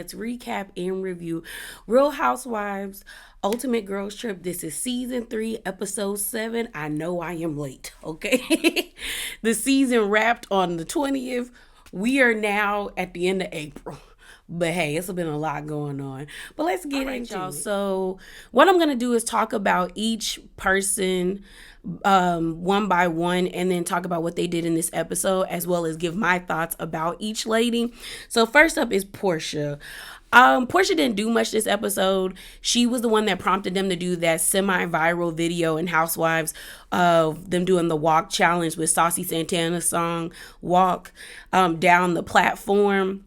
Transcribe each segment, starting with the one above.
let's recap and review Real Housewives Ultimate Girls Trip. This is season 3, episode 7. I know I am late, okay? The season wrapped on the 20th. We are now at the end of April. But hey, it's been a lot going on. But let's get into y'all. So what I'm going to do is talk about each person one by one, and then talk about what they did in this episode, as well as give my thoughts about each lady. So first up is Portia. Portia didn't do much this episode. She was the one that prompted them to do that semi-viral video in Housewives of them doing the walk challenge with Saucy Santana's song Walk down the platform,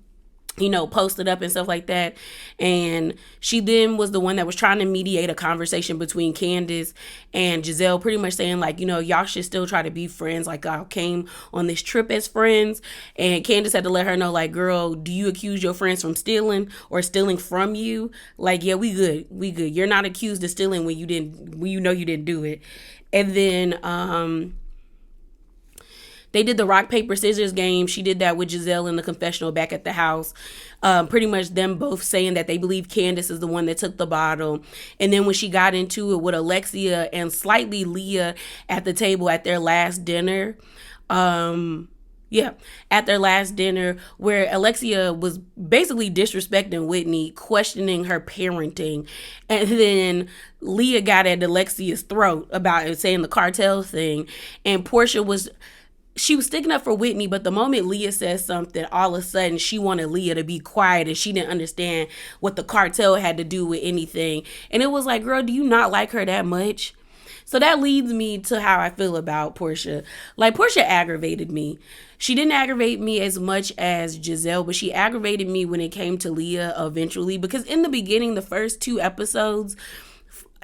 posted up and stuff like that. And she then was the one that was trying to mediate a conversation between Candace and Giselle, pretty much saying like, y'all should still try to be friends. Like, I came on this trip as friends. And Candace had to let her know, like, girl, do you accuse your friends from stealing or stealing from you? Like, yeah, we good. You're not accused of stealing when you didn't do it. And then, they did the rock, paper, scissors game. She did that with Giselle in the confessional back at the house. Pretty much them both saying that they believe Candace is the one that took the bottle. And then when she got into it with Alexia and slightly Leah at the table at their last dinner, at their last dinner, where Alexia was basically disrespecting Whitney, questioning her parenting. And then Leah got at Alexia's throat about it, saying the cartel thing. And Portia was sticking up for Whitney, but the moment Leah says something, all of a sudden she wanted Leah to be quiet, and she didn't understand what the cartel had to do with anything. And it was like, girl, do you not like her that much? So that leads me to how I feel about Portia. Like, Portia aggravated me. She didn't aggravate me as much as Giselle, but she aggravated me when it came to Leah eventually, because in the beginning, the first 2 episodes,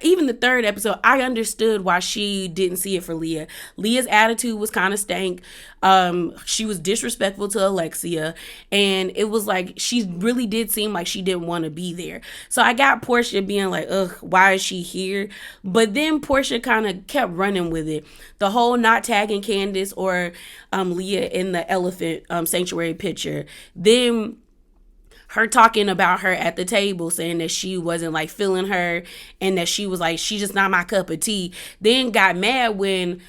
even the 3rd episode, I understood why she didn't see it for Leah. Leah's attitude was kind of stank. She was disrespectful to Alexia. And it was like, she really did seem like she didn't want to be there. So I got Portia being like, ugh, why is she here? But then Portia kind of kept running with it. The whole not tagging Candace or Leah in the elephant sanctuary picture. Then her talking about her at the table, saying that she wasn't like feeling her and that she was like, she's just not my cup of tea. Then got mad when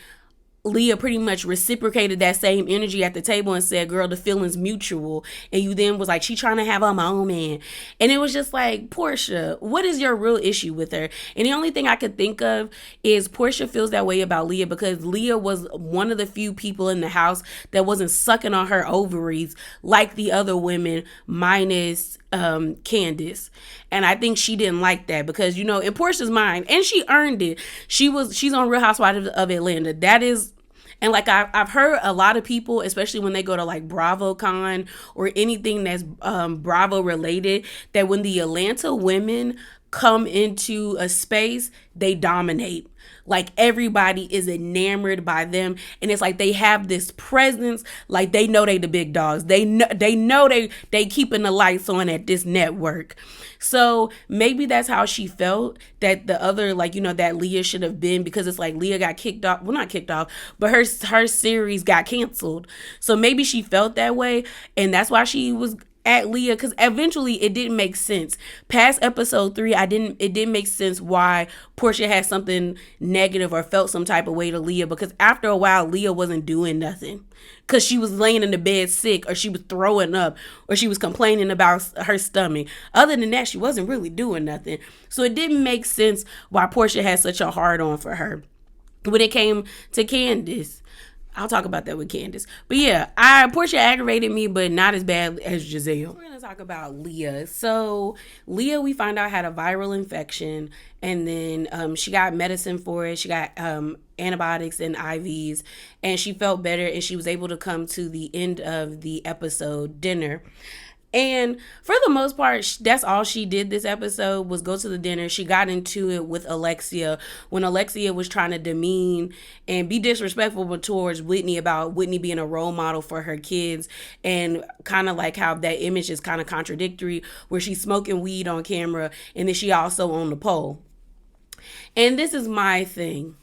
Leah pretty much reciprocated that same energy at the table and said, girl, the feeling's mutual. And you then was like, she trying to have her own man. And it was just like, Portia, what is your real issue with her? And the only thing I could think of is Portia feels that way about Leah because Leah was one of the few people in the house that wasn't sucking on her ovaries like the other women, minus Candace. And I think she didn't like that because, in Portia's mind, and she earned it, she's on Real Housewives of Atlanta. That is, and like I've heard a lot of people, especially when they go to like BravoCon or anything that's Bravo related, that when the Atlanta women come into a space, they dominate. Like, everybody is enamored by them, and it's like they have this presence, like they know they the big dogs. They know they keeping the lights on at this network. So maybe that's how she felt, that the other, like, that Leah should have been, because it's like Leah got kicked off. Well, not kicked off, but her series got canceled. So maybe she felt that way, and that's why she was at Leah, because eventually it didn't make sense. Past episode 3, it didn't make sense why Portia had something negative or felt some type of way to Leah, because after a while Leah wasn't doing nothing, because she was laying in the bed sick, or she was throwing up, or she was complaining about her stomach. Other than that, she wasn't really doing nothing. So it didn't make sense why Portia had such a hard on for her. When it came to Candace, I'll talk about that with Candace. But yeah, Portia aggravated me, but not as bad as Giselle. We're going to talk about Leah. So Leah, we find out, had a viral infection, and then she got medicine for it. She got antibiotics and IVs, and she felt better, and she was able to come to the end of the episode dinner. And for the most part, that's all she did this episode, was go to the dinner. She got into it with Alexia when Alexia was trying to demean and be disrespectful towards Whitney about Whitney being a role model for her kids, and kind of like how that image is kind of contradictory, where she's smoking weed on camera and then she also on the pole. And this is my thing.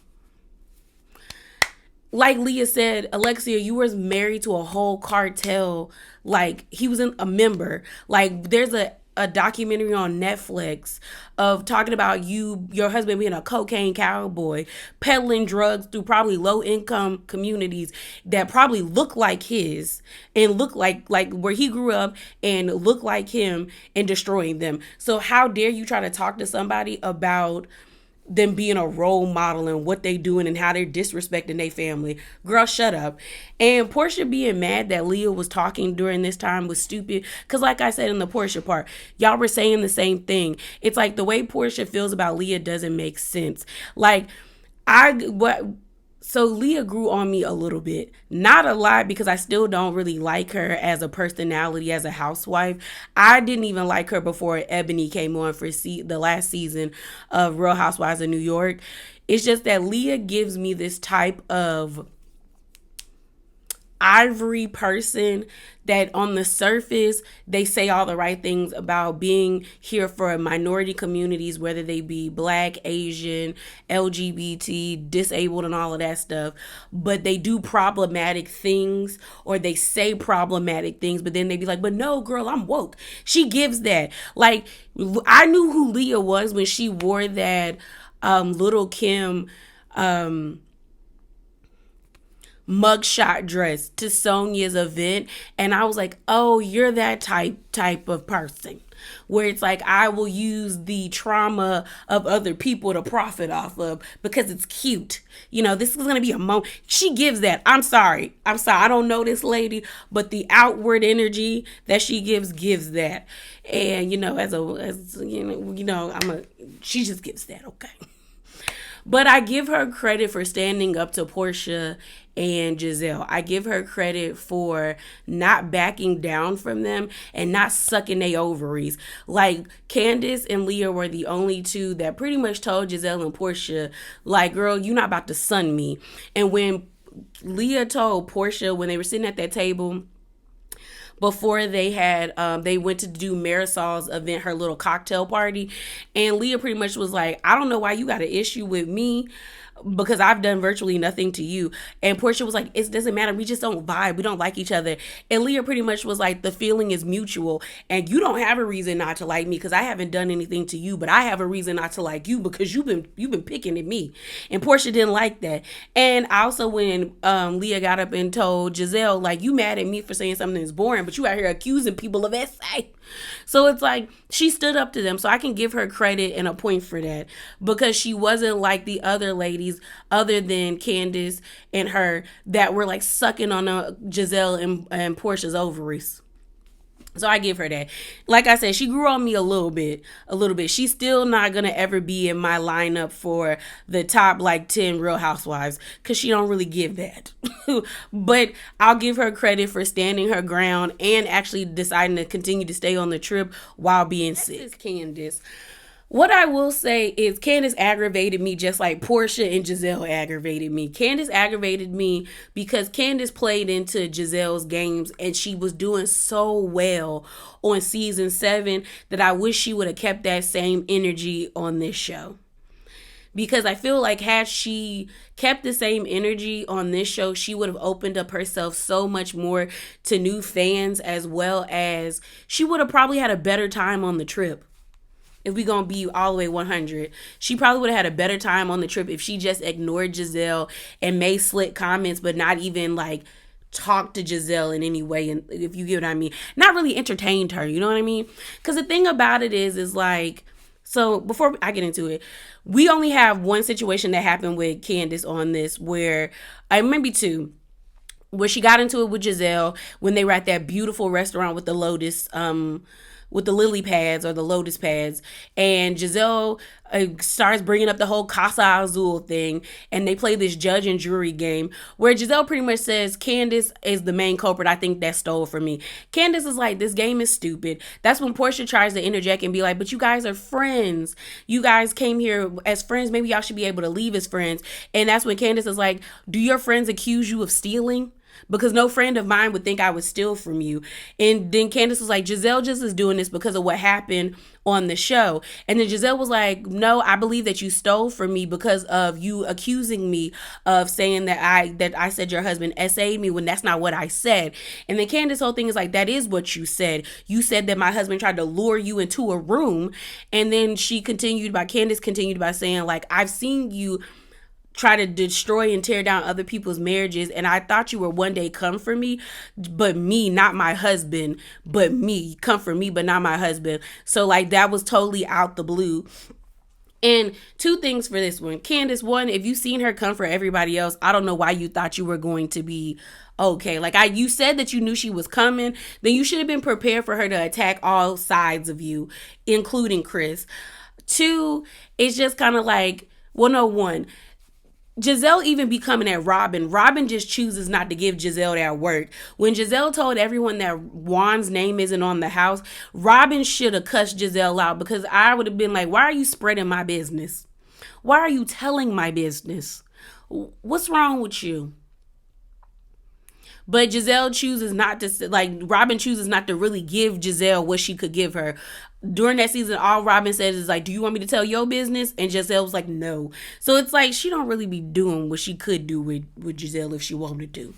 Like Leah said, Alexia, you were married to a whole cartel. Like, he was a member. Like, there's a a documentary on Netflix of talking about your husband being a cocaine cowboy, peddling drugs through probably low income communities that probably look like his and look like where he grew up and look like him, and destroying them. So how dare you try to talk to somebody about them being a role model and what they doing and how they're disrespecting their family? Girl, shut up. And Portia being mad that Leah was talking during this time was stupid. Because like I said in the Portia part, y'all were saying the same thing. It's like the way Portia feels about Leah doesn't make sense. Like, so Leah grew on me a little bit. Not a lot, because I still don't really like her as a personality, as a housewife. I didn't even like her before Ebony came on for the last season of Real Housewives of New York. It's just that Leah gives me this type of ivory person that on the surface they say all the right things about being here for minority communities, whether they be Black, Asian, LGBT, disabled, and all of that stuff, but they do problematic things, or they say problematic things, but then they be like, but no, girl, I'm woke. She gives that. Like, I knew who Leah was when she wore that Little Kim mugshot dress to Sonya's event, and I was like, oh, you're that type of person where it's like, I will use the trauma of other people to profit off of because it's cute. This is gonna be a moment. She gives that. I'm sorry, I don't know this lady, but the outward energy that she gives that. And she just gives that. Okay. But I give her credit for standing up to Portia and Giselle. I give her credit for not backing down from them and not sucking their ovaries. Like, Candace and Leah were the only two that pretty much told Giselle and Portia, like, girl, you're not about to sun me. And when Leah told Portia, when they were sitting at that table, before they went to do Marysol's event, her little cocktail party, and Leah pretty much was like, I don't know why you got an issue with me, because I've done virtually nothing to you. And Portia was like, it doesn't matter, we just don't vibe, we don't like each other. And Leah pretty much was like, the feeling is mutual, and you don't have a reason not to like me because I haven't done anything to you, but I have a reason not to like you because you've been picking at me. And Portia didn't like that. And also when Leah got up and told Giselle, like, you mad at me for saying something that's boring, but you out here accusing people of essay. So it's like, she stood up to them. So I can give her credit and a point for that, because she wasn't like the other ladies, other than Candace and her, that were like sucking on Giselle and Portia's ovaries. So I give her that. Like I said, she grew on me a little bit. She's still not going to ever be in my lineup for the top like 10 Real Housewives, because she don't really give that. But I'll give her credit for standing her ground and actually deciding to continue to stay on the trip while being sick. This is Candace. What I will say is Candace aggravated me just like Portia and Giselle aggravated me. Candace aggravated me because Candace played into Giselle's games, and she was doing so well on season 7 that I wish she would have kept that same energy on this show. Because I feel like had she kept the same energy on this show, she would have opened up herself so much more to new fans, as well as she would have probably had a better time on the trip. If we gonna be all the way 100, she probably would have had a better time on the trip if she just ignored Giselle and made slick comments, but not even like talk to Giselle in any way. And if you get what I mean, not really entertained her, you know what I mean? Because the thing about it is like, so before I get into it, we only have one situation that happened with Candace on this, where maybe two, where she got into it with Giselle when they were at that beautiful restaurant with the lotus, with the lily pads or the lotus pads, and Giselle starts bringing up the whole Casa Azul thing, and they play this judge and jury game where Giselle pretty much says Candace is the main culprit. I think that stole from me. Candace is like, this game is stupid. That's when Portia tries to interject and be like, but you guys are friends. You guys came here as friends. Maybe y'all should be able to leave as friends. And that's when Candace is like, do your friends accuse you of stealing? because no friend of mine would think I would steal from you. And then Candace was like, Giselle just is doing this because of what happened on the show. And then Giselle was like, no, I believe that you stole from me because of you accusing me of saying that I said your husband SA'd me when that's not what I said. And then Candace's whole thing is like, that is what you said. You said that my husband tried to lure you into a room. And then Candace continued by saying, like, I've seen you try to destroy and tear down other people's marriages, and I thought you would one day come for me, but me, not my husband, but me, come for me, but not my husband. So like that was totally out the blue. And two things for this one. Candace, one, if you've seen her come for everybody else, I don't know why you thought you were going to be okay. Like you said that you knew she was coming, then you should have been prepared for her to attack all sides of you, including Chris. Two, it's just kind of like, well, no, one, Giselle even be coming at Robin. Robin just chooses not to give Giselle that work. When Giselle told everyone that Juan's name isn't on the house, Robin should have cussed Giselle out, because I would have been like, why are you spreading my business? Why are you telling my business? What's wrong with you? But Giselle chooses not to, like, Robin chooses not to really give Giselle what she could give her. During that season, all Robin says is like, do you want me to tell your business? And Giselle was like, no. So it's like, she don't really be doing what she could do with Giselle if she wanted to.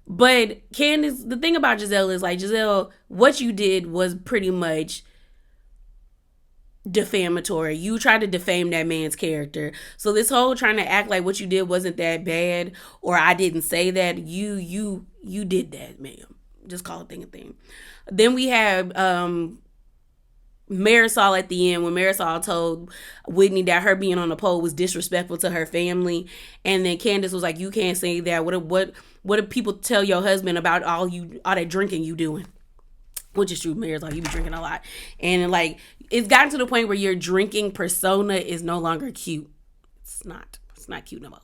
But Candace, the thing about Giselle is like, Giselle, what you did was pretty much defamatory. You tried to defame that man's character. So this whole trying to act like what you did wasn't that bad, or I didn't say that, you did that, ma'am. Just call a thing a thing. Then we have Marysol at the end, when Marysol told Whitney that her being on the pole was disrespectful to her family, and then Candace was like, you can't say that. What do people tell your husband about all that drinking you doing? Which is true. Marysol, you be drinking a lot. And like, it's gotten to the point where your drinking persona is no longer cute. It's not cute no more.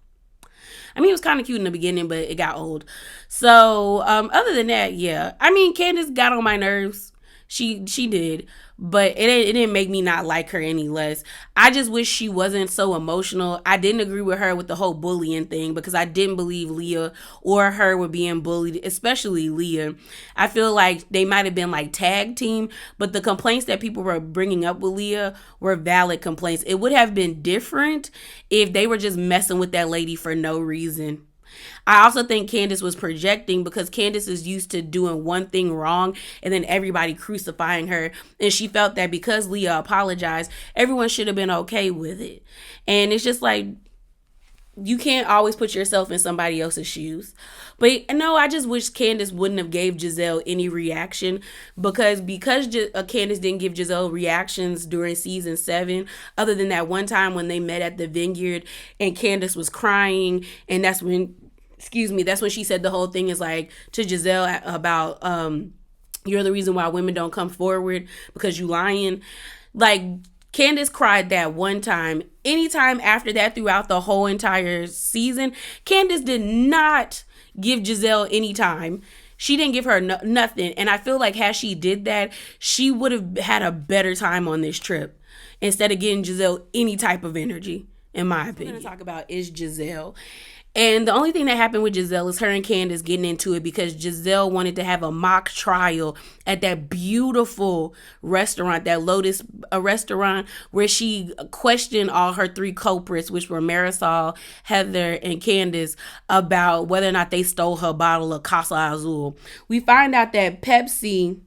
I mean, it was kind of cute in the beginning, but it got old. So, other than that, yeah. I mean, Candace got on my nerves. She did. But it didn't make me not like her any less. I just wish she wasn't so emotional. I didn't agree with her with the whole bullying thing, because I didn't believe Leah or her were being bullied, especially Leah. I feel like they might have been like tag team, but the complaints that people were bringing up with Leah were valid complaints. It would have been different if they were just messing with that lady for no reason. I also think Candace was projecting, because Candace is used to doing one thing wrong and then everybody crucifying her. And she felt that because Leah apologized, everyone should have been okay with it. And it's just like, you can't always put yourself in somebody else's shoes. But no, I just wish Candace wouldn't have gave Giselle any reaction, because Candace didn't give Giselle reactions during season 7, other than that one time when they met at the vineyard and Candace was crying, and that's when she said the whole thing is like to Giselle about you're the reason why women don't come forward because you lying. Like, Candace cried that one time. Anytime after that throughout the whole entire season, Candace did not give Giselle any time. She didn't give her nothing. And I feel like had she did that, she would have had a better time on this trip instead of giving Giselle any type of energy, in my opinion. What I'm going to talk about is Giselle. And the only thing that happened with Giselle is her and Candace getting into it, because Giselle wanted to have a mock trial at that beautiful restaurant, that Lotus restaurant, where she questioned all her 3 culprits, which were Marysol, Heather, and Candace, about whether or not they stole her bottle of Casa Azul. We find out that Pepsi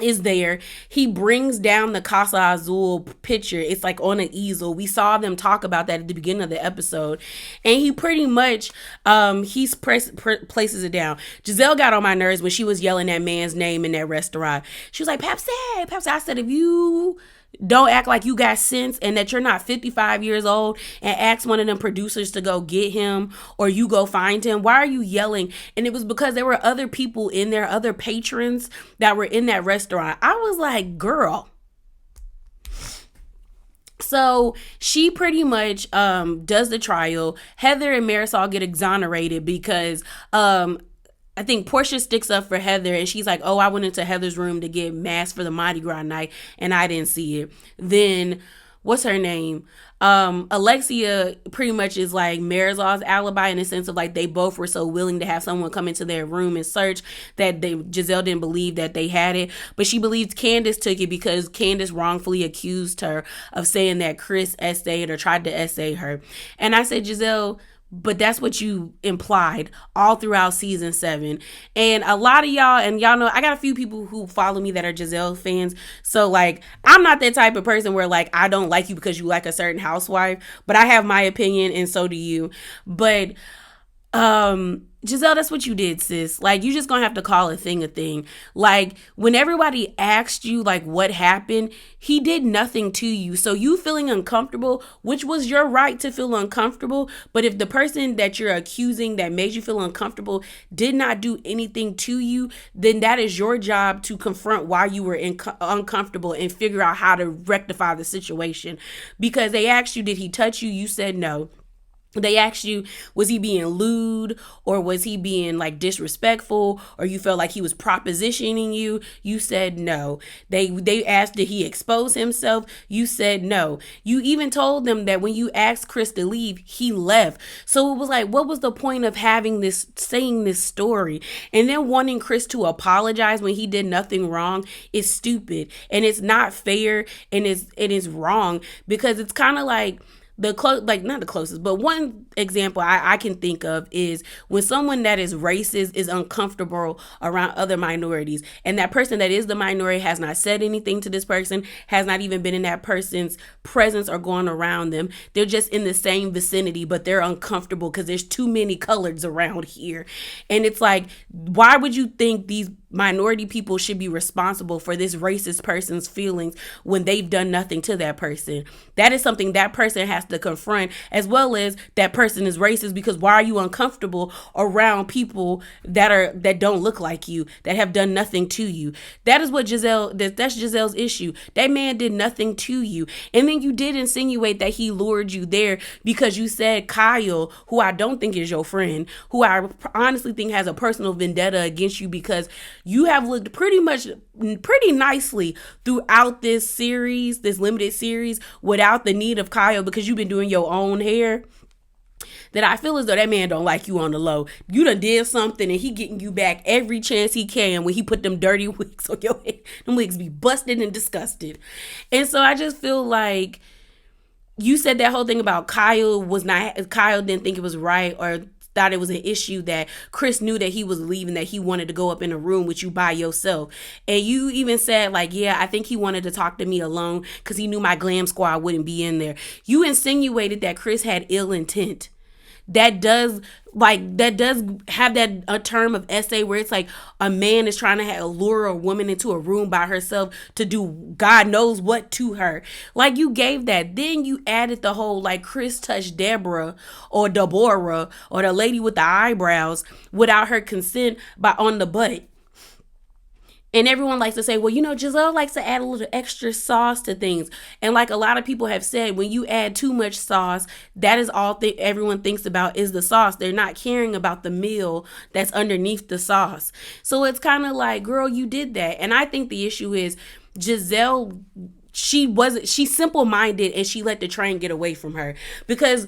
is there. He brings down the Casa Azul picture. It's like on an easel. We saw them talk about that at the beginning of the episode. And he pretty much, places it down. Giselle got on my nerves when she was yelling that man's name in that restaurant. She was like, Pepsi. I said, if you don't act like you got sense and that you're not 55 years old and ask one of them producers to go get him, or you go find him, why are you yelling? And it was because there were other people in there, other patrons that were in that restaurant. I was like, girl. So she pretty much does the trial. Heather and Marysol get exonerated because I think Portia sticks up for Heather, and she's like, oh, I went into Heather's room to get masks for the Mardi Gras night and I didn't see it. Then what's her name? Alexia pretty much is like Marysol's alibi in the sense of like they both were so willing to have someone come into their room and search that Giselle didn't believe that they had it, but she believed Candace took it because Candace wrongfully accused her of saying that Chris essayed or tried to essay her. And I said, Giselle, but that's what you implied all throughout season 7. And a lot of y'all, and y'all know I got a few people who follow me that are Giselle fans. So like I'm not that type of person where like I don't like you because you like a certain housewife, but I have my opinion and so do you. But Giselle, that's what you did, sis. Like, you just gonna have to call a thing a thing. Like, when everybody asked you, like, what happened, he did nothing to you. So you feeling uncomfortable, which was your right to feel uncomfortable. But if the person that you're accusing that made you feel uncomfortable did not do anything to you, then that is your job to confront why you were uncomfortable and figure out how to rectify the situation. Because they asked you, did he touch you? You said no. They asked you, was he being lewd or was he being like disrespectful or you felt like he was propositioning you? You said no. They asked, did he expose himself? You said no. You even told them that when you asked Chris to leave, he left. So it was like, what was the point of saying this story? And then wanting Chris to apologize when he did nothing wrong is stupid and it's not fair and it is wrong because it's kind of like, not the closest, but one example I can think of is when someone that is racist is uncomfortable around other minorities, and that person that is the minority has not said anything to this person, has not even been in that person's presence or going around them. They're just in the same vicinity, but they're uncomfortable because there's too many coloreds around here. And it's like, why would you think these minority people should be responsible for this racist person's feelings when they've done nothing to that person? That is something that person has to confront, as well as that person is racist because why are you uncomfortable around people that don't look like you, that have done nothing to you? That is what that's Giselle's issue. That man did nothing to you. And then you did insinuate that he lured you there because you said Kyle, who I don't think is your friend, who I honestly think has a personal vendetta against you because you have looked pretty nicely throughout this series, this limited series, without the need of Kyle because you've been doing your own hair. That I feel as though that man don't like you on the low. You done did something and he getting you back every chance he can when he put them dirty wigs on your head. Them wigs be busted and disgusted. And so I just feel like you said that whole thing about Kyle didn't think it was right or thought it was an issue that Chris knew that he was leaving, that he wanted to go up in a room with you by yourself. And you even said like, yeah, I think he wanted to talk to me alone because he knew my glam squad wouldn't be in there. You insinuated that Chris had ill intent. That does have that a term of essay where it's like a man is trying to lure a woman into a room by herself to do God knows what to her. Like you gave that. Then you added the whole like Chris touched Deborah or Deborah or the lady with the eyebrows without her consent on the butt. And everyone likes to say, well, Giselle likes to add a little extra sauce to things. And like a lot of people have said, when you add too much sauce, that is all everyone thinks about is the sauce. They're not caring about the meal that's underneath the sauce. So it's kind of like, girl, you did that. And I think the issue is Giselle, she's simple-minded and she let the train get away from her because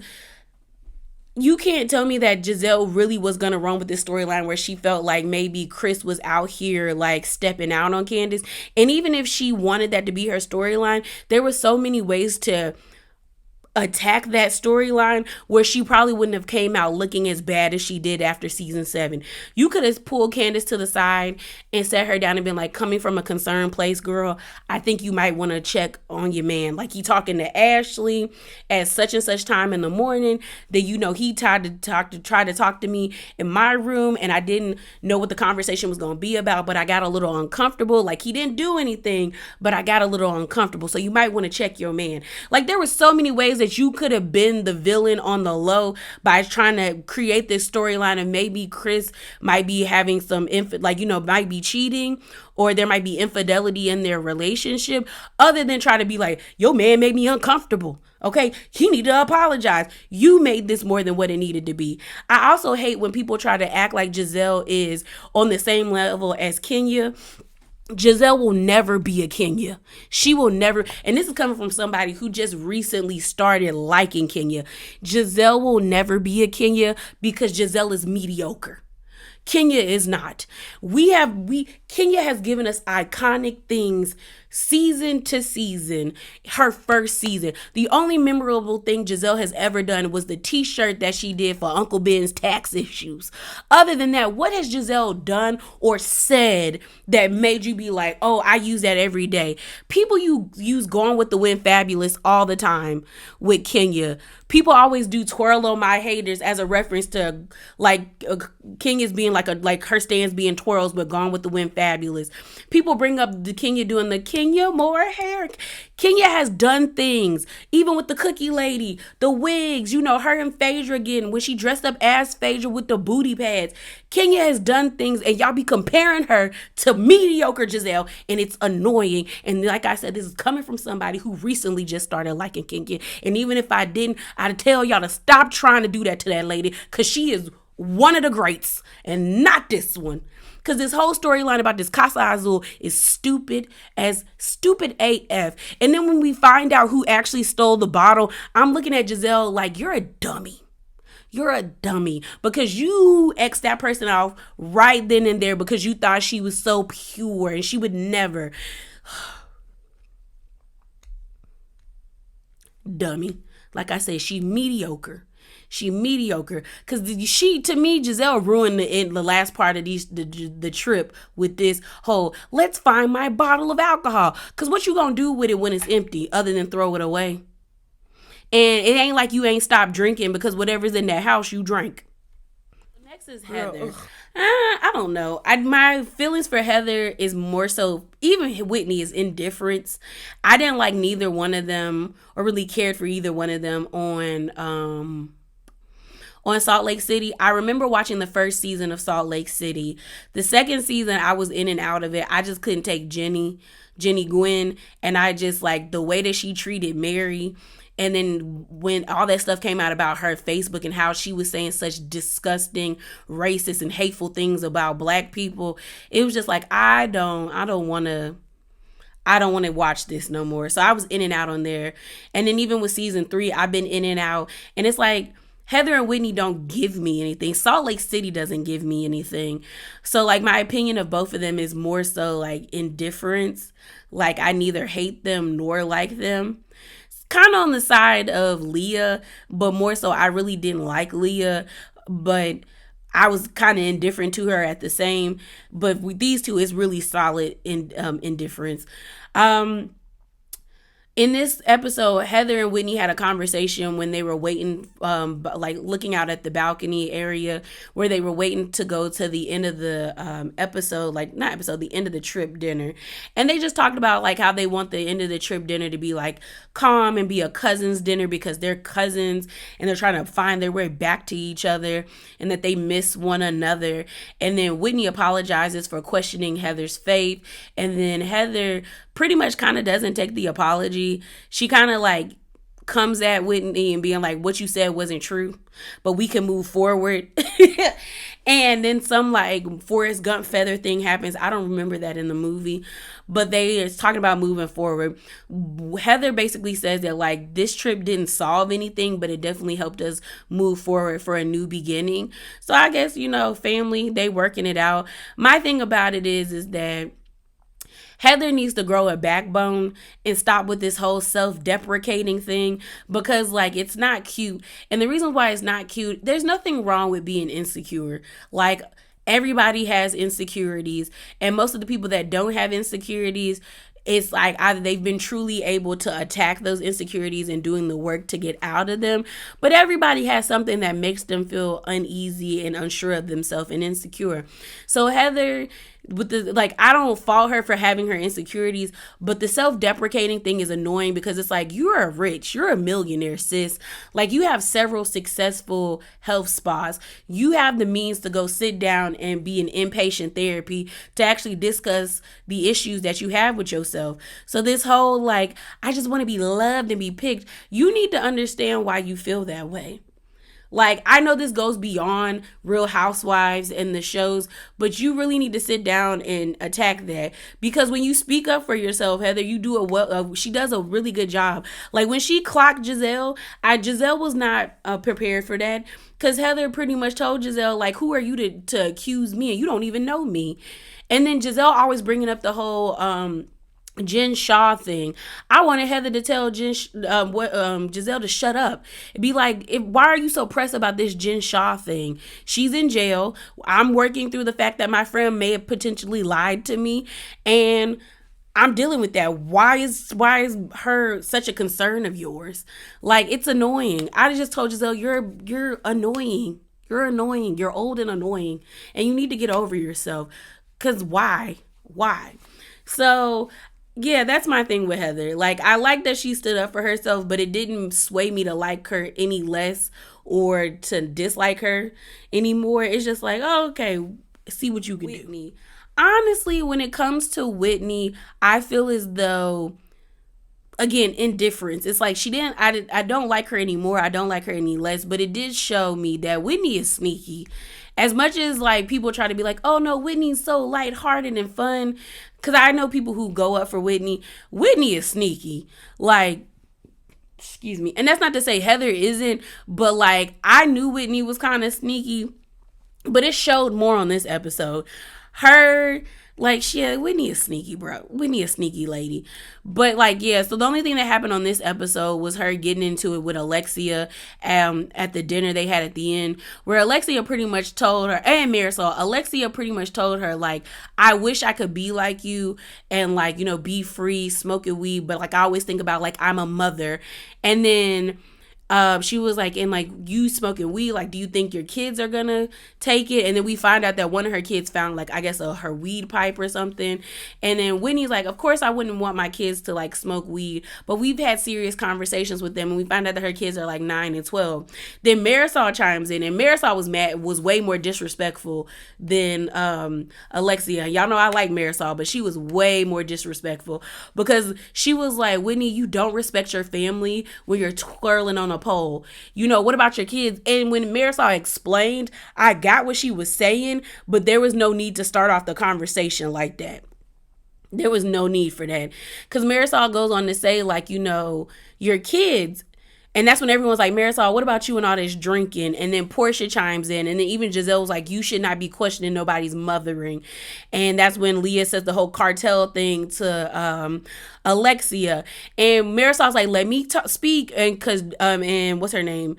you can't tell me that Giselle really was going to run with this storyline where she felt like maybe Chris was out here like stepping out on Candace. And even if she wanted that to be her storyline, there were so many ways to attack that storyline where she probably wouldn't have came out looking as bad as she did after season 7. You could have pulled Candace to the side and sat her down and been like, coming from a concerned place, girl, I think you might want to check on your man. Like he talking to Ashley at such and such time in the morning that he tried to talk to me in my room and I didn't know what the conversation was going to be about, but I got a little uncomfortable. Like he didn't do anything, but I got a little uncomfortable. So you might want to check your man. Like there were so many ways that you could have been the villain on the low by trying to create this storyline of maybe Chris might be having some might be cheating or there might be infidelity in their relationship, other than try to be like, your man made me uncomfortable. Okay, he need to apologize. You made this more than what it needed to be. I also hate when people try to act like Giselle is on the same level as Kenya. Giselle will never be a Kenya. She will never, and this is coming from somebody who just recently started liking Kenya. Giselle will never be a Kenya because Giselle is mediocre. Kenya is not. We Kenya has given us iconic things season to season. Her first season, the only memorable thing Giselle has ever done was the t-shirt that she did for Uncle Ben's tax issues. Other than that, what has Giselle done or said that made you be like, oh, I use that every day? People you use Gone with the Wind Fabulous all the time with Kenya. People always do twirl on my haters as a reference to like Kenya's being like her stands being twirls, but Gone with the Wind Fabulous. People bring up the Kenya doing the Kenya more hair. Kenya has done things, even with the cookie lady, the wigs, her and Phaedra again, when she dressed up as Phaedra with the booty pads. Kenya has done things, and y'all be comparing her to mediocre Giselle, and it's annoying. And like I said, this is coming from somebody who recently just started liking Kenya. And even if I didn't, I'd tell y'all to stop trying to do that to that lady, because she is one of the greats and not this one. Because this whole storyline about this Casa Azul is stupid AF. And then when we find out who actually stole the bottle, I'm looking at Giselle like, you're a dummy. You're a dummy because you X'd that person off right then and there because you thought she was so pure and she would never. Dummy. Like I said, she mediocre. Because to me, Giselle ruined the last part of the trip with this whole, let's find my bottle of alcohol. Because what you gonna do with it when it's empty other than throw it away? And it ain't like you ain't stopped drinking because whatever's in that house, you drank. Next is Heather. I don't know. My feelings for Heather is more so, even Whitney, is indifference. I didn't like neither one of them or really cared for either one of them on Salt Lake City. I remember watching the first season of Salt Lake City. The second season, I was in and out of it. I just couldn't take Jenny Gwynn, and I just like the way that she treated Mary. And then when all that stuff came out about her Facebook and how she was saying such disgusting, racist, and hateful things about Black people, it was just like, I don't want to watch this no more. So I was in and out on there. And then even with season 3, I've been in and out. And it's like, Heather and Whitney don't give me anything. Salt Lake City doesn't give me anything. So like my opinion of both of them is more so like indifference. Like I neither hate them nor like them. Kind of on the side of Leah, but more so I really didn't like Leah, but I was kind of indifferent to her at the same. But with these two, it's really solid indifference. In this episode, Heather and Whitney had a conversation when they were waiting, like looking out at the balcony area where they were waiting to go to the end of the the end of the trip dinner. And they just talked about like how they want the end of the trip dinner to be like calm and be a cousins dinner because they're cousins and they're trying to find their way back to each other and that they miss one another. And then Whitney apologizes for questioning Heather's faith. And then Heather pretty much kind of doesn't take the apology. She kind of like comes at Whitney and being like, what you said wasn't true, but we can move forward. And then some like Forrest Gump feather thing happens. I don't remember that in the movie, but they are talking about moving forward. Heather basically says that like this trip didn't solve anything, but it definitely helped us move forward for a new beginning. So I guess, family, they working it out. My thing about it is that Heather needs to grow a backbone and stop with this whole self-deprecating thing because, like, it's not cute. And the reason why it's not cute, there's nothing wrong with being insecure. Like, everybody has insecurities. And most of the people that don't have insecurities, it's like either they've been truly able to attack those insecurities and doing the work to get out of them. But everybody has something that makes them feel uneasy and unsure of themselves and insecure. So Heather, I don't fault her for having her insecurities, but the self-deprecating thing is annoying because it's like, you're a millionaire, sis. Like, you have several successful health spas. You have the means to go sit down and be in inpatient therapy to actually discuss the issues that you have with yourself. So this whole, like, I just want to be loved and be picked. You need to understand why you feel that way. Like, I know this goes beyond Real Housewives and the shows, but you really need to sit down and attack that, because when you speak up for yourself, Heather, you do a well. She does a really good job. Like when she clocked Giselle, Giselle was not prepared for that, because Heather pretty much told Giselle, like, who are you to accuse me, and you don't even know me. And then Giselle always bringing up the whole Jen Shaw thing. I wanted Heather to tell Giselle to shut up. Be like, why are you so pressed about this Jen Shaw thing? She's in jail. I'm working through the fact that my friend may have potentially lied to me, and I'm dealing with that. Why is her such a concern of yours? Like, it's annoying. I just told Giselle, you're annoying. You're annoying. You're old and annoying, and you need to get over yourself. Cause why? Why? So yeah, that's my thing with Heather. Like, I like that she stood up for herself, but it didn't sway me to like her any less or to dislike her anymore. It's just like, oh, okay, see what you can do. Whitney. Honestly, when it comes to Whitney, I feel as though, again, indifference. It's like I don't like her anymore. I don't like her any less, but it did show me that Whitney is sneaky. As much as like people try to be like, oh no, Whitney's so lighthearted and fun, because I know people who go up for Whitney. Whitney is sneaky. Like, excuse me. And that's not to say Heather isn't, but like, I knew Whitney was kind of sneaky, but it showed more on this episode. Her, like, Whitney is sneaky, bro. Whitney is sneaky lady. But like, yeah, so the only thing that happened on this episode was her getting into it with Alexia at the dinner they had at the end, where Alexia pretty much told her, and Marysol, Alexia pretty much told her, like, I wish I could be like you and, like, be free, smoking weed, but like I always think about, like, I'm a mother. And then she was like, and like, you smoking weed, like, do you think your kids are gonna take it? And then we find out that one of her kids found, like, I guess her weed pipe or something. And then Whitney's like, of course I wouldn't want my kids to like smoke weed, but we've had serious conversations with them, and we find out that her kids are like 9 and 12. Then Marysol chimes in, and Marysol was way more disrespectful than Alexia. Y'all know I like Marysol, but she was way more disrespectful, because she was like, Whitney, you don't respect your family when you're twirling on a pole. What about your kids? And when Marysol explained, I got what she was saying, but there was no need to start off the conversation like that. There was no need for that. Because Marysol goes on to say, like, your kids. And that's when everyone's like, Marysol, what about you and all this drinking? And then Portia chimes in. And then even Giselle was like, you should not be questioning nobody's mothering. And that's when Leah says the whole cartel thing to Alexia. And Marysol's like, let me speak. And and what's her name?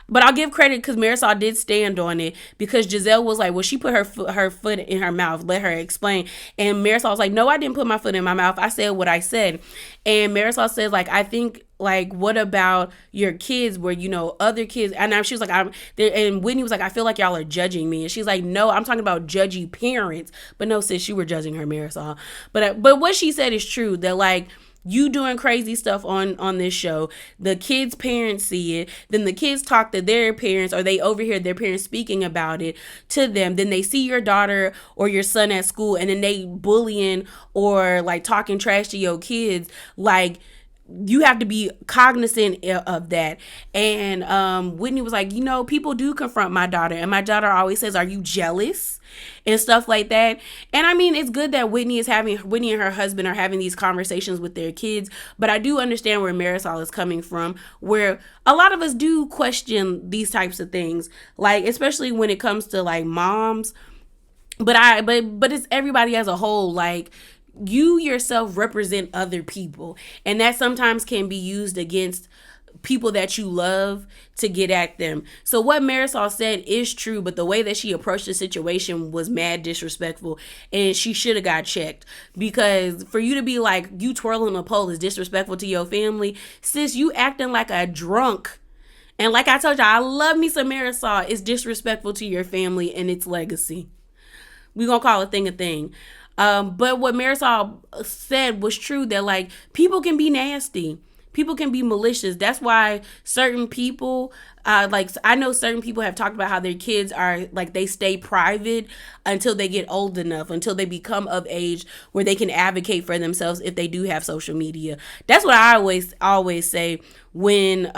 But I'll give credit because Marysol did stand on it, because Giselle was like, well, she put her foot in her mouth. Let her explain. And Marysol was like, no, I didn't put my foot in my mouth. I said what I said. And Marysol said, like, I think, like, what about your kids where, other kids? And she was like, I'm there. And Whitney was like, I feel like y'all are judging me. And she's like, no, I'm talking about judgy parents. But no, sis, you were judging her, Marysol. But what she said is true. That, like, you doing crazy stuff on this show, the kids' parents see it, then the kids talk to their parents, or they overhear their parents speaking about it to them, then they see your daughter or your son at school, and then they bullying or like talking trash to your kids. Like, you have to be cognizant of that. And Whitney was like, people do confront my daughter, and my daughter always says, are you jealous? And stuff like that. And I mean, it's good that Whitney and her husband are having these conversations with their kids, but I do understand where Marysol is coming from, where a lot of us do question these types of things, like, especially when it comes to like moms, but it's everybody as a whole. Like, you yourself represent other people, and that sometimes can be used against people that you love to get at them. So what Marysol said is true, but the way that she approached the situation was mad disrespectful, and she should have got checked, because for you to be like, you twirling a pole is disrespectful to your family, sis, you acting like a drunk. And like I told you, I love me some Marysol. It's disrespectful to your family and its legacy. We gonna call a thing a thing. But what Marysol said was true, that like, people can be nasty. People can be malicious. That's why certain people, like, I know certain people have talked about how their kids are, like, they stay private until they get old enough, until they become of age where they can advocate for themselves if they do have social media. That's what I always say when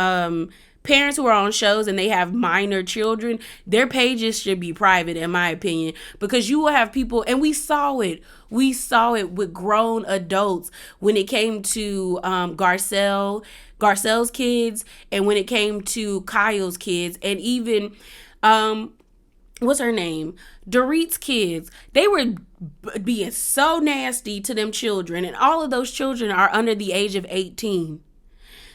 parents who are on shows and they have minor children, their pages should be private, in my opinion, because you will have people, and we saw it. We saw it with grown adults when it came to Garcelle's kids, and when it came to Kyle's kids, and even what's her name? Dorit's kids. They were being so nasty to them children, and all of those children are under the age of 18.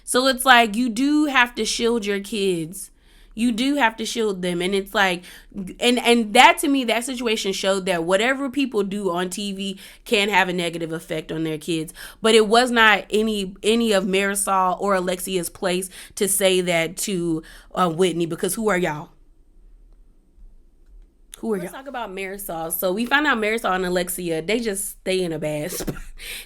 So it's like you do have to shield your kids. You do have to shield them. And it's like, and that, to me, that situation showed that whatever people do on TV can have a negative effect on their kids. But it was not any of Marysol or Alexia's place to say that to Whitney, because who are y'all? Let's talk about Marysol. So we found out Marysol and Alexia, they just stay in a bad spot.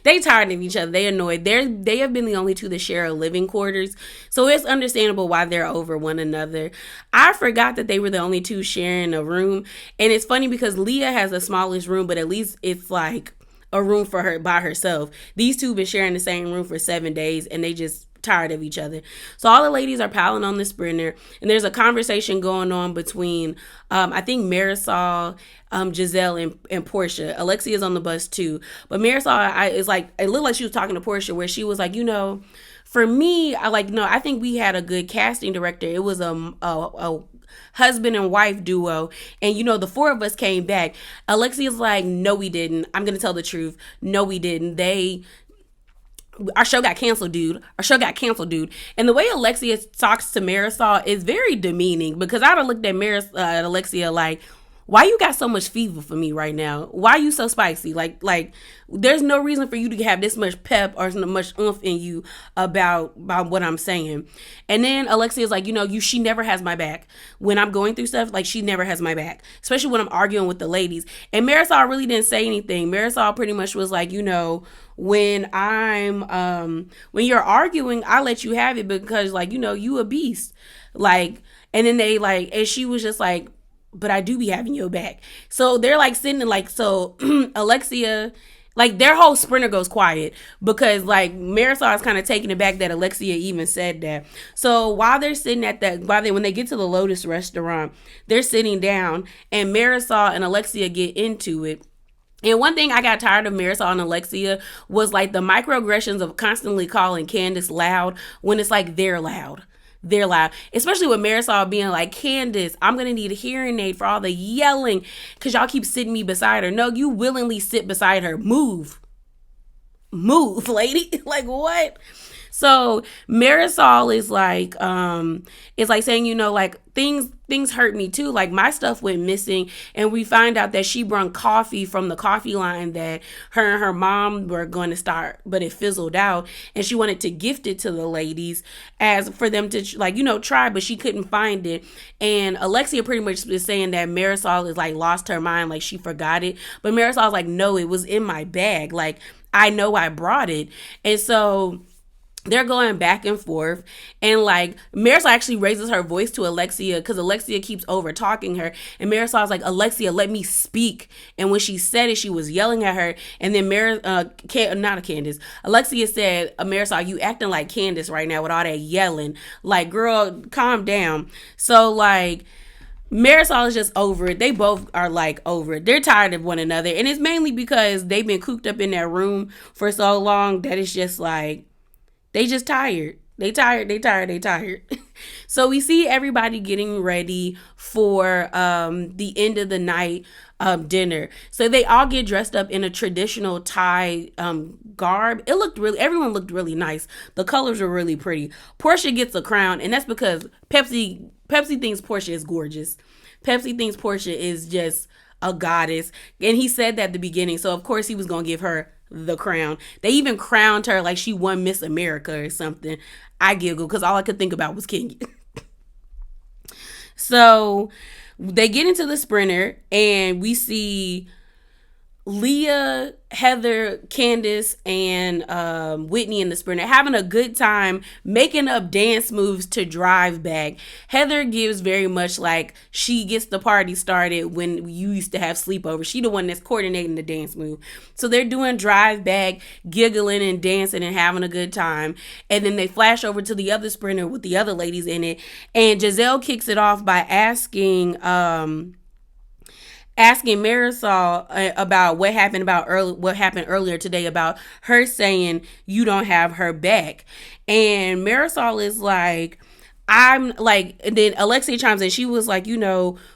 They tired of each other. They annoyed. They have been the only two that share a living quarters. So it's understandable why they're over one another. I forgot that they were the only two sharing a room. And it's funny because Leah has the smallest room, but at least it's like a room for her by herself. These two been sharing the same room for 7 days, and they just tired of each other. So all the ladies are piling on the sprinter, and there's a conversation going on between I think Marysol, Giselle, and Portia. Alexia's on the bus too, but Marysol is like, it looked like she was talking to Portia, where she was like, for me, I think we had a good casting director. It was a husband and wife duo, and the four of us came back. Alexia's like, no, we didn't. I'm gonna tell the truth. No, we didn't. Our show got canceled, dude. And the way Alexia talks to Marysol is very demeaning, because I'd have looked at Alexia like, why you got so much fever for me right now? Why you so spicy? Like there's no reason for you to have this much pep or so much oomph in you about what I'm saying. And then Alexia's like, she never has my back. When I'm going through stuff, like, she never has my back, especially when I'm arguing with the ladies. And Marysol really didn't say anything. Marysol pretty much was like, when you're arguing, I let you have it because, you a beast. And then and she was just like, but I do be having your back. So they're sitting in so Alexia, their whole sprinter goes quiet because Marysol is kind of taken aback that Alexia even said that. So while they're sitting when they get to the Lotus restaurant, they're sitting down, and Marysol and Alexia get into it. And one thing I got tired of Marysol and Alexia was the microaggressions of constantly calling Candace loud when it's they're loud. They're loud. Especially with Marysol being like, Candace, I'm going to need a hearing aid for all the yelling because y'all keep sitting me beside her. No, you willingly sit beside her. Move, lady. What? So Marysol is saying, things hurt me too. My stuff went missing, and we find out that she brought coffee from the coffee line that her and her mom were going to start, but it fizzled out, and she wanted to gift it to the ladies as for them to try, but she couldn't find it. And Alexia pretty much is saying that Marysol is lost her mind, she forgot it. But Marysol's like, no, it was in my bag. I know I brought it. And so they're going back and forth, and Marysol actually raises her voice to Alexia because Alexia keeps over talking her, and Marysol's like, Alexia, let me speak. And when she said it, she was yelling at her, and then Alexia said, Marysol, you acting like Candace right now with all that yelling. Girl, calm down. So Marysol is just over it. They both are over it. They're tired of one another, and it's mainly because they've been cooped up in that room for so long that it's just they just tired. They tired. So we see everybody getting ready for the end of the night dinner. So they all get dressed up in a traditional Thai garb. Everyone looked really nice. The colors were really pretty. Portia gets a crown, and that's because Pepsi thinks Portia is gorgeous. Pepsi thinks Portia is just a goddess. And he said that at the beginning. So of course he was going to give her the crown. They even crowned her like she won Miss America or something. I giggled because all I could think about was Kenya. So they get into the sprinter, and we see Leah, Heather, Candace, and Whitney in the sprinter having a good time making up dance moves to drive back. Heather gives very much like she gets the party started when you used to have sleepovers. She the one that's coordinating the dance move. So they're doing drive back, giggling and dancing and having a good time. And then they flash over to the other sprinter with the other ladies in it. And Giselle kicks it off by asking Marysol about what happened earlier today about her saying you don't have her back. And Marysol is like, I'm like, and then Alexia chimes in. She was like,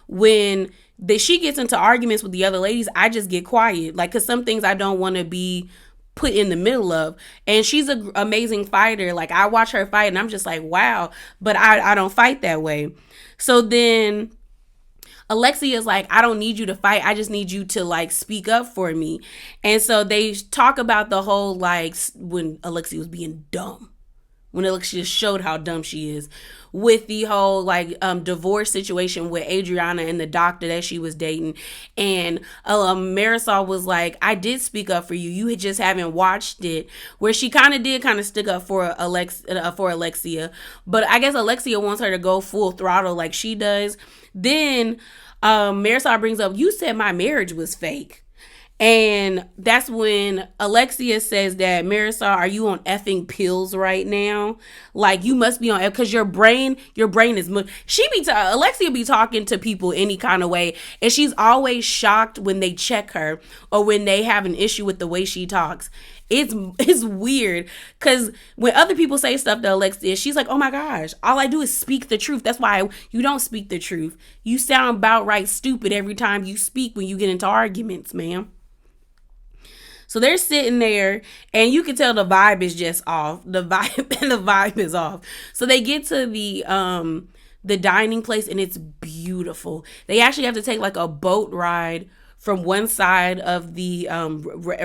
when she gets into arguments with the other ladies, I just get quiet. Like, because some things I don't want to be put in the middle of. And she's an amazing fighter. Like, I watch her fight and I'm just like, wow, but I don't fight that way. So then Alexia is like, I don't need you to fight. I just need you to like speak up for me. And so they talk about the whole like when Alexia was being dumb. When Alexia showed how dumb she is with the whole like divorce situation with Adriana and the doctor that she was dating. And Marysol was like, I did speak up for you. You just haven't watched it. Where she kind of stick up for Alexia. But I guess Alexia wants her to go full throttle like she does. Then Marysol brings up, you said my marriage was fake. And that's when Alexia says that, Marysol, are you on effing pills right now? Like, you must be on, because your brain is, Alexia be talking to people any kind of way. And she's always shocked when they check her or when they have an issue with the way she talks. It's weird because when other people say stuff to Alexia, she's like, oh my gosh, all I do is speak the truth. That's why you don't speak the truth. You sound about right stupid every time you speak when you get into arguments, ma'am. So they're sitting there and you can tell the vibe is just off. The vibe is off. So they get to the dining place and it's beautiful. They actually have to take like a boat ride from one side of the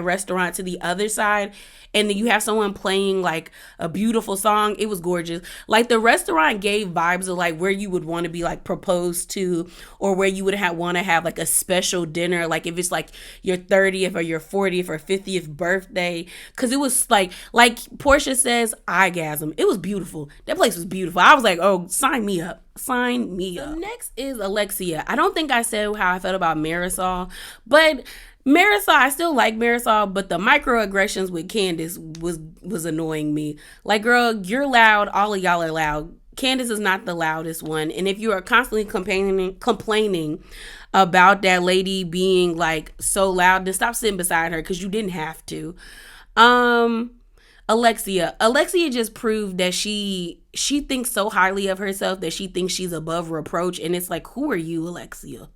restaurant to the other side. And then you have someone playing like a beautiful song. It was gorgeous. Like the restaurant gave vibes of like where you would want to be like proposed to, or where you would want to have like a special dinner. Like if it's like your 30th or your 40th or 50th birthday. Cause it was like Portia says, eyegasm. It was beautiful. That place was beautiful. I was like, oh, sign me up. Sign me up. Next is Alexia. I don't think I said how I felt about Marysol, but Marysol, I still like Marysol, but the microaggressions with Candace was annoying me. Like, girl, you're loud. All of y'all are loud. Candace is not the loudest one. And if you are constantly complaining about that lady being like so loud, then stop sitting beside her because you didn't have to. Alexia just proved that she thinks so highly of herself that she thinks she's above reproach. And it's like, who are you, Alexia?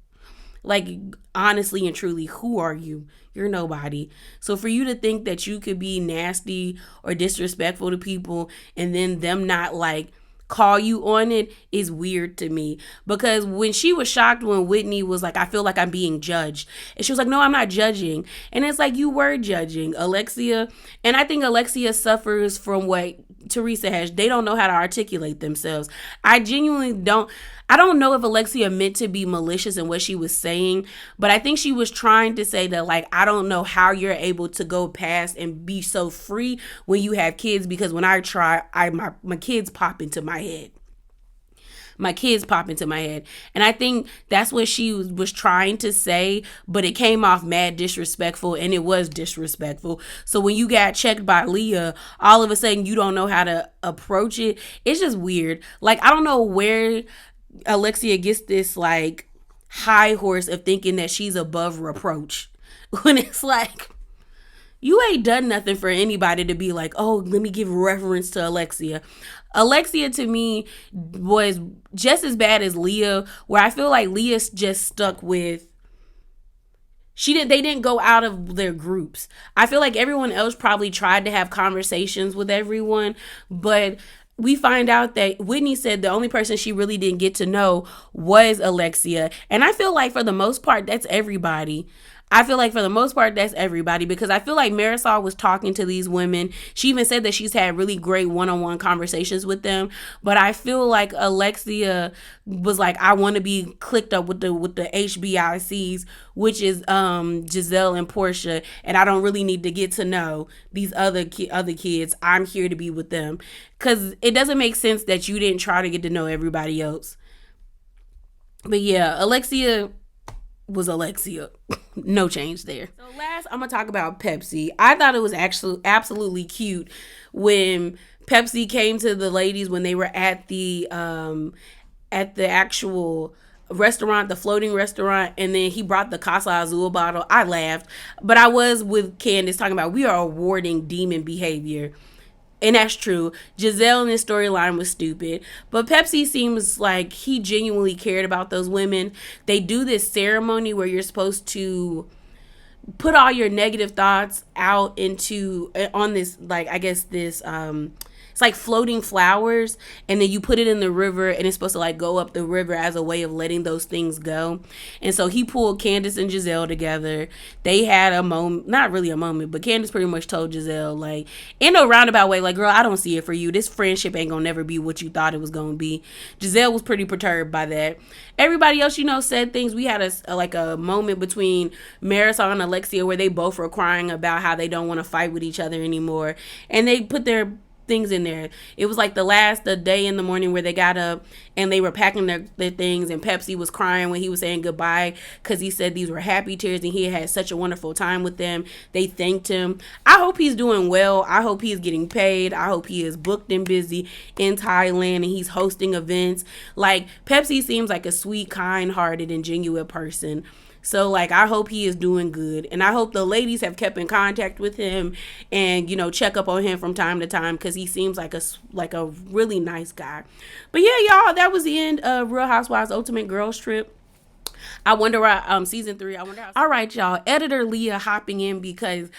Like, honestly and truly, who are you? You're nobody. So for you to think that you could be nasty or disrespectful to people and then them not like call you on it is weird to me. Because when she was shocked when Whitney was like, I feel like I'm being judged. And she was like, no, I'm not judging. And it's like, you were judging, Alexia. And I think Alexia suffers from what Teresa has. They don't know how to articulate themselves. I don't know if Alexia meant to be malicious in what she was saying, but I think she was trying to say that, like, I don't know how you're able to go past and be so free when you have kids, because when I try, my kids pop into my head. My kids pop into my head. And I think that's what she was trying to say, but it came off mad disrespectful, and it was disrespectful. So when you got checked by Leah, all of a sudden you don't know how to approach it. It's just weird. Like, I don't know where Alexia gets this like high horse of thinking that she's above reproach when it's like, you ain't done nothing for anybody to be like, oh, let me give reference to Alexia. Alexia to me was just as bad as Leah, where I feel like Leah just stuck with, they didn't go out of their groups. I feel like everyone else probably tried to have conversations with everyone, but we find out that Whitney said the only person she really didn't get to know was Alexia. And I feel like for the most part, that's everybody. I feel like for the most part, that's everybody, because I feel like Marysol was talking to these women. She even said that she's had really great one-on-one conversations with them. But I feel like Alexia was like, I want to be clicked up with the HBICs, which is Giselle and Portia, and I don't really need to get to know these other kids. I'm here to be with them, because it doesn't make sense that you didn't try to get to know everybody else. But yeah, Alexia was Alexia. No change there. So last, I'm gonna talk about Pepsi. I thought it was actually absolutely cute when Pepsi came to the ladies when they were at the actual restaurant, the floating restaurant, and then he brought the Casa Azul bottle. I laughed, but I was with Candace talking about we are awarding demon behavior. And that's true. Giselle in this storyline was stupid. But Pepsi seems like he genuinely cared about those women. They do this ceremony where you're supposed to put all your negative thoughts out into on this, like, I guess this it's like floating flowers, and then you put it in the river, and it's supposed to like go up the river as a way of letting those things go. And so he pulled Candace and Giselle together. They had a moment, not really a moment, but Candace pretty much told Giselle, like, in a roundabout way, like, girl, I don't see it for you. This friendship ain't gonna never be what you thought it was gonna be. Giselle was pretty perturbed by that. Everybody else, said things. We had a moment between Marysol and Alexia where they both were crying about how they don't want to fight with each other anymore, and they put their things in there. It was like the day in the morning where they got up and they were packing their things, and Pepsi was crying when he was saying goodbye because he said these were happy tears and he had such a wonderful time with them. They thanked him. I hope he's doing well. I hope he's getting paid. I hope he is booked and busy in Thailand and he's hosting events. Like, Pepsi seems like a sweet, kind-hearted, and genuine person. So, like, I hope he is doing good. And I hope the ladies have kept in contact with him and, check up on him from time to time, because he seems like a really nice guy. But yeah, y'all, that was the end of Real Housewives Ultimate Girls Trip. I wonder why season 3. I wonder how. All right, y'all. Editor Leah hopping in because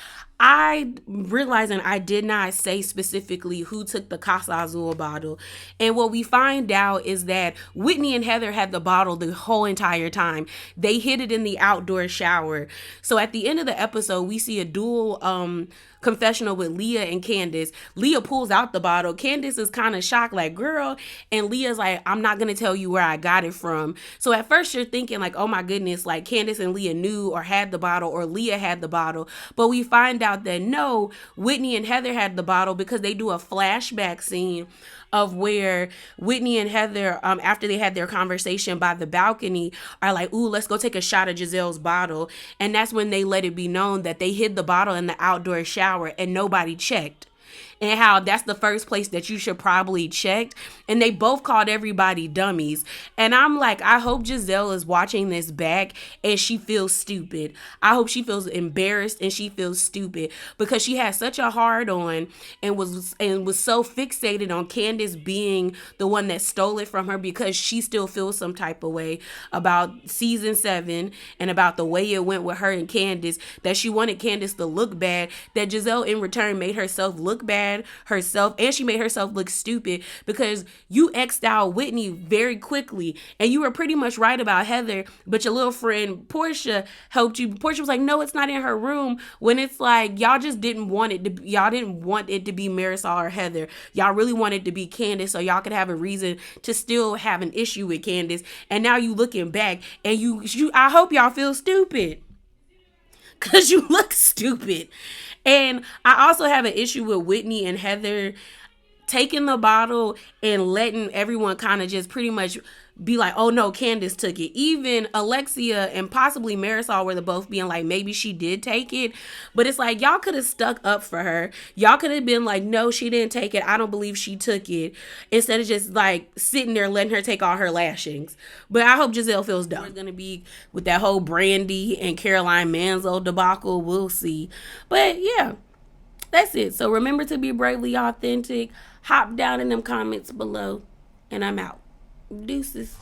I realizing I did not say specifically who took the Casa Azul bottle. And what we find out is that Whitney and Heather had the bottle the whole entire time. They hid it in the outdoor shower. So at the end of the episode, we see a dual confessional with Leah and Candace. Leah pulls out the bottle. Candace is kind of shocked, like, girl. And Leah's like, I'm not going to tell you where I got it from. So at first you're thinking like, oh my goodness, like Candace and Leah knew or had the bottle, or Leah had the bottle. But we find out that no, Whitney and Heather had the bottle, because they do a flashback scene of where Whitney and Heather, after they had their conversation by the balcony, are like, ooh, let's go take a shot of Giselle's bottle. And that's when they let it be known that they hid the bottle in the outdoor shower and nobody checked. And how that's the first place that you should probably check. And they both called everybody dummies. And I'm like, I hope Giselle is watching this back and she feels stupid. I hope she feels embarrassed and she feels stupid, because she had such a hard on and was so fixated on Candace being the one that stole it from her, because she still feels some type of way about season 7 and about the way it went with her and Candace, that she wanted Candace to look bad, that Giselle in return made herself look bad herself, and she made herself look stupid, because you X'd out Whitney very quickly, and you were pretty much right about Heather, but your little friend Portia helped you. Portia was like, no, it's not in her room, when it's like y'all just didn't want it to, y'all didn't want it to be Marysol or Heather. Y'all really wanted it to be Candace, so y'all could have a reason to still have an issue with Candace. And now you looking back, and you I hope y'all feel stupid, because you look stupid. And I also have an issue with Whitney and Heather taking the bottle and letting everyone kind of just pretty much be like, oh no, Candace took it. Even Alexia and possibly Marysol were both being like, maybe she did take it. But it's like, y'all could have stuck up for her. Y'all could have been like, no, she didn't take it. I don't believe she took it. Instead of just like sitting there letting her take all her lashings. But I hope Giselle feels dumb. It's going to be with that whole Brandy and Caroline Manzo debacle. We'll see. But yeah, that's it. So remember to be bravely authentic. Hop down in them comments below. And I'm out. Deuces.